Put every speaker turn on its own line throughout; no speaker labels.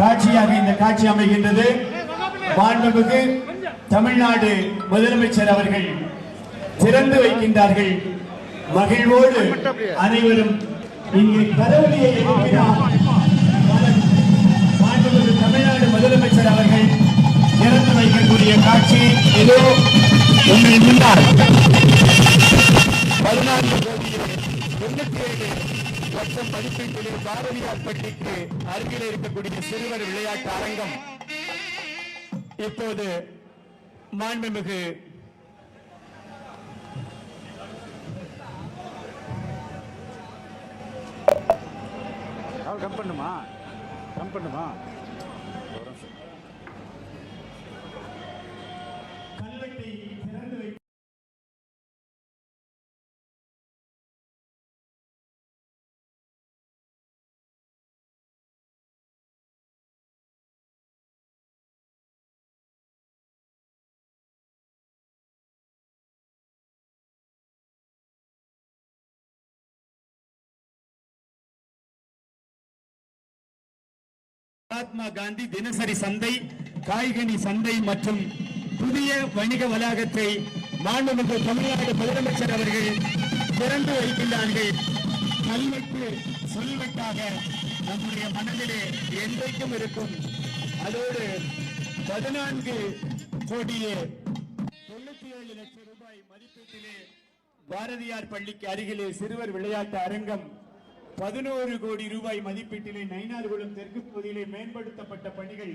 காட்சியாக இந்த காட்சி அமைகின்றது. மாண்புமிகு தமிழ்நாடு முதலமைச்சர் அவர்கள் திறந்து வைக்கின்றார்கள். மகிழ்வோடு அனைவரும் இங்கு கரவொலியை எழுப்பினார். மாண்புமிகு தமிழ்நாடு முதலமைச்சர் அவர்கள் திறந்து வைக்கக்கூடிய காட்சி ஏதோ உங்கள் முன்னால் 14,97 லட்சம் மதிப்பீட்டிலே பாரதியார் பள்ளிக்கு அருகில் இருக்கக்கூடிய சிறுவர் விளையாட்டு அரங்கம் இப்போது மாண்புமிகு
கம் பண்ணுமா
கல்வெட்டை திறந்து வை. மகாத்மா காந்தி தினசரி சந்தை, காய்கனி சந்தை மற்றும் புதிய வணிக வளாகத்தை மாண்புமிகு தமிழ்நாடு முதலமைச்சர் அவர்கள் திறந்து வைக்கின்றார்கள். கல்வெட்டு சொல்வெட்டாக நம்முடைய மனதிலே என்றைக்கும் இருக்கும். அதோடு 14,97 லட்சம் ரூபாய் மதிப்பீட்டிலே பாரதியார் பள்ளிக்கு அருகிலே சிறுவர் விளையாட்டு அரங்கம், 11 கோடி ரூபாய் மதிப்பீட்டிலே நயினார்குளம் தெற்கு பகுதியிலே மேம்படுத்தப்பட்ட பணிகள்,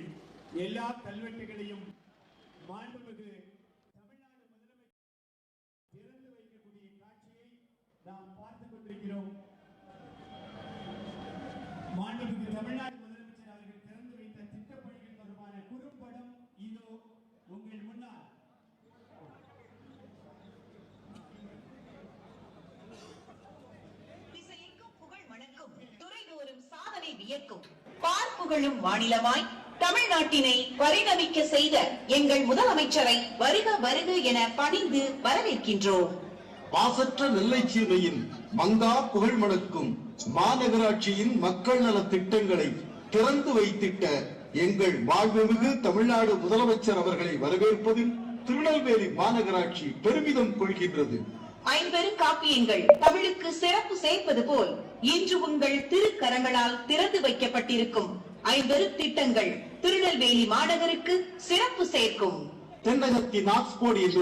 எல்லா கல்வெட்டுகளையும் மாண்புமிகு தமிழ்நாடு முதலமைச்சர் திறந்து வைக்கக்கூடிய காட்சியை நாம் பார்த்துக் கொண்டிருக்கிறோம். மாண்புமிகு தமிழ்நாடு முதலமைச்சர் அவர்கள் திறந்து வைத்த திட்டப்பணிகள் தொடர்பான குறும்படம் இதோ உங்கள் முன்னால்.
பார்ப்புகழும் மாநிலமாய் தமிழ்நாட்டினை பரிணமிக்க செய்த எங்கள் முதலமைச்சரை வருக வருக என பணிந்து வரவேற்கின்றோம்.
பாசற்ற நெல்லை சீமையின் மங்கா புகழ் மணக்கும் மாநகராட்சியின் மக்கள் நல திட்டங்களை திறந்து வைத்திட்ட எங்கள் வாழ்வுமிகு தமிழ்நாடு முதலமைச்சர் அவர்களை வரவேற்பதில் திருநெல்வேலி மாநகராட்சி பெருமிதம் கொள்கின்றது.
ஐம்பெரும் காப்பியங்கள் தமிழுக்கு சிறப்பு சேர்ப்பது போல் இன்று உங்கள் திருக்கரங்களால் திறந்து வைக்கப்பட்டிருக்கும் ஐம்பெரும் திட்டங்கள் திருநெல்வேலி மாநகருக்கு சிறப்பு சேர்க்கும்.
தென்னகத்தின் ஆக்ஸ்போர்ட் என்று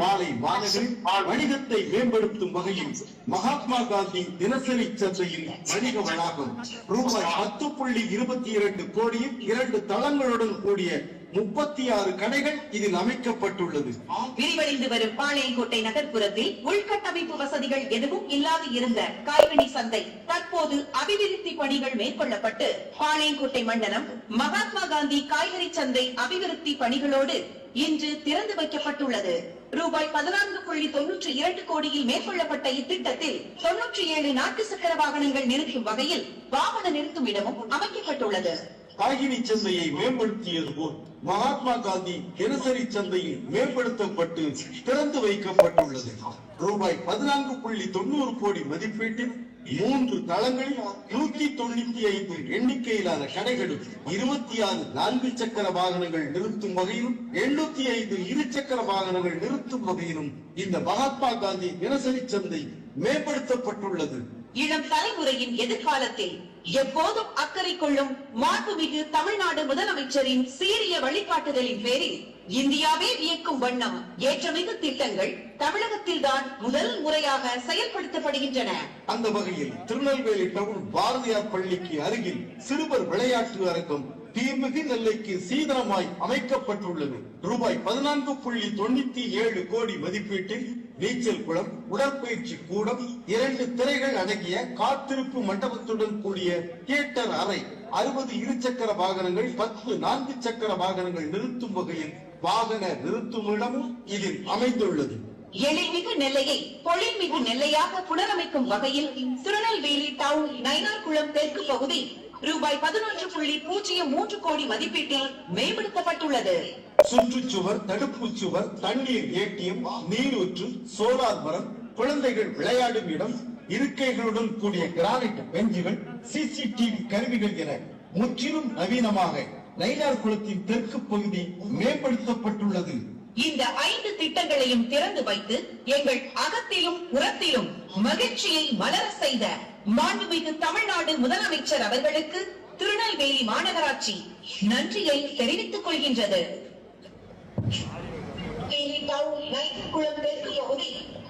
வாழை மாநகரில் வணிகத்தை மேம்படுத்தும் வகையில் மகாத்மா காந்தி தினசரி சந்தையில் வணிக வளாகம் ரூபாய் 10.22 கோடியில் 2 தளங்களுடன் கூடிய 36 கடைகள் இதில் அமைக்கப்பட்டுள்ளது.
விரிவடைந்து வரும் பாளையங்கோட்டை நகர்ப்புறத்தில் உள்கட்டமைப்பு வசதிகள் எதுவும் இல்லாது இருந்த காய்கனி சந்தை தற்போது அபிவிருத்தி பணிகள் மேற்கொள்ளப்பட்டு பாளையங்கோட்டை மண்டலம் மகாத்மா காந்தி காய்கறி சந்தை அபிவிருத்தி பணிகளோடு இன்று திறந்து வைக்கப்பட்டுள்ளது. ரூபாய் 14.92 கோடியில் மேற்கொள்ளப்பட்ட இத்திட்டத்தில் 97 நாட்டு சக்கர வாகனங்கள் நிறுத்தும் வகையில் வாகன நிறுத்தும் இடமும் அமைக்கப்பட்டுள்ளது.
காய்கனி சந்தையை மேம்படுத்தியது போல் மகாத்மா காந்தி தினசரி சந்தையில் மேம்படுத்தப்பட்டு திறந்து வைக்கப்பட்டுள்ளது. ரூபாய் 14.90 கோடி மதிப்பீட்டில் 3 தளங்களில் 195 எண்ணிக்கையிலான கடைகளும் 26 4 சக்கர வாகனங்கள் நிறுத்தும் வகையிலும் 805 இருசக்கர வாகனங்கள் நிறுத்தும் வகையிலும் இந்த மகாத்மா காந்தி தினசரி சந்தை மேம்படுத்தப்பட்டுள்ளது.
இளம் தலைமுறையின் எதிர்காலத்தில் எப்போதும் அக்கறை கொள்ளும் மாண்புமிகு தமிழ்நாடு முதலமைச்சரின் சீரிய வழிகாட்டுதலின் பேரில் இந்தியாவே வியக்கும் வண்ணம் ஏற்றமிகு திட்டங்கள் தமிழகத்தில் தான் முதல் முறையாக செயல்படுத்தப்படுகின்றன.
அந்த வகையில் திருநெல்வேலி டவுன் பாரதியார் பள்ளிக்கு அருகில் சிறுவர் விளையாட்டு அரங்கம் தீமிகு நெல்லைக்கு சீதனமாய் அமைக்கப்பட்டுள்ளது. ரூபாய் 14.97 கோடி மதிப்பீட்டில் நீச்சல் குளம், உடற்பயிற்சி கூடம், 2 திரைகள் அடங்கிய காத்திருப்பு மண்டபத்துடன் கூடிய தியேட்டர் அறை, 60 இருசக்கர வாகனங்கள், 10 4 சக்கர வாகனங்கள் நிறுத்தும் வகையில் வாகன நிறுத்தும் இடமும் இதில் அமைந்துள்ளது.
எழில்மிகு நெல்லையை பொழில்மிகு நெல்லையாக புனரமைக்கும் வகையில் திருநெல்வேலி டவுன் நயினார்குளம் தெற்கு பகுதி ரூபாய் 11.03 கோடி மதிப்பீட்டில் மேம்படுத்தப்பட்டுள்ளது.
சுற்றுச்சுவர், தடுப்பு சுவர், தண்ணீர் ஏடிஎம், நீரூற்று, சோலார் மரம், குழந்தைகள் விளையாடும் இடம், இருக்கைகளுடன் கூடிய கிரானைட் பெஞ்சுகள், சிசிடிவி கருவிகள் என முற்றிலும் நவீனமாக நயினார் குளத்தின் தெற்கு பகுதி மேம்படுத்தப்பட்டுள்ளது.
இந்த 5 திட்டங்களையும் திறந்து வைத்து எங்கள் அகத்திலும் புறத்திலும் மகிழ்ச்சியை மலர செய்த மாண்புமிகு தமிழ்நாடு முதலமைச்சர் அவர்களுக்கு திருநெல்வேலி மாநகராட்சி நன்றியை தெரிவித்துக் கொள்கின்றது.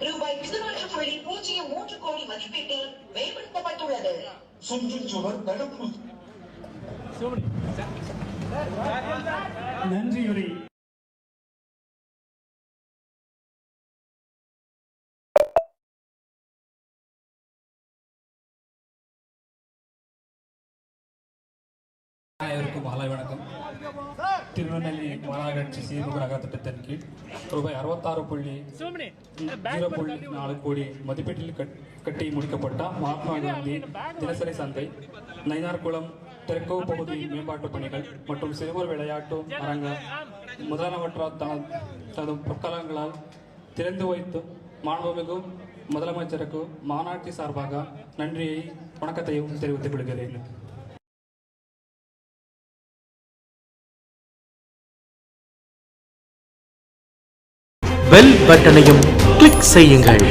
ரூபாய் 11.03 கோடி மதிப்பீட்டில் மேம்படுத்தப்பட்டுள்ளது.
சுற்றுச்சுவர் தடுப்பு
நன்றியுரை
அனைவருக்கும் மாலை வணக்கம். திருநெல்வேலி மாநகராட்சி சீர்மிகு நகர திட்டத்தின் கீழ் ரூபாய் 66.0.4 கோடி மதிப்பீட்டில் கட்டி முடிக்கப்பட்ட மகாத்மா காந்தி தினசரி சந்தை, நயினார்குளம் தெற்கு பகுதி மேம்பாட்டு பணிகள் மற்றும் சிறுவர் விளையாட்டு அரங்க முதலானவற்றை தனது பொற்காலங்களால் திறந்து வைத்து மாண்புமிகு முதலமைச்சருக்கு மாநாட்டு சார்பாக நன்றியை வணக்கத்தையும் தெரிவித்துக் கொள்கிறேன்.
பெல் பட்டனையும் கிளிக் செய்யுங்கள்.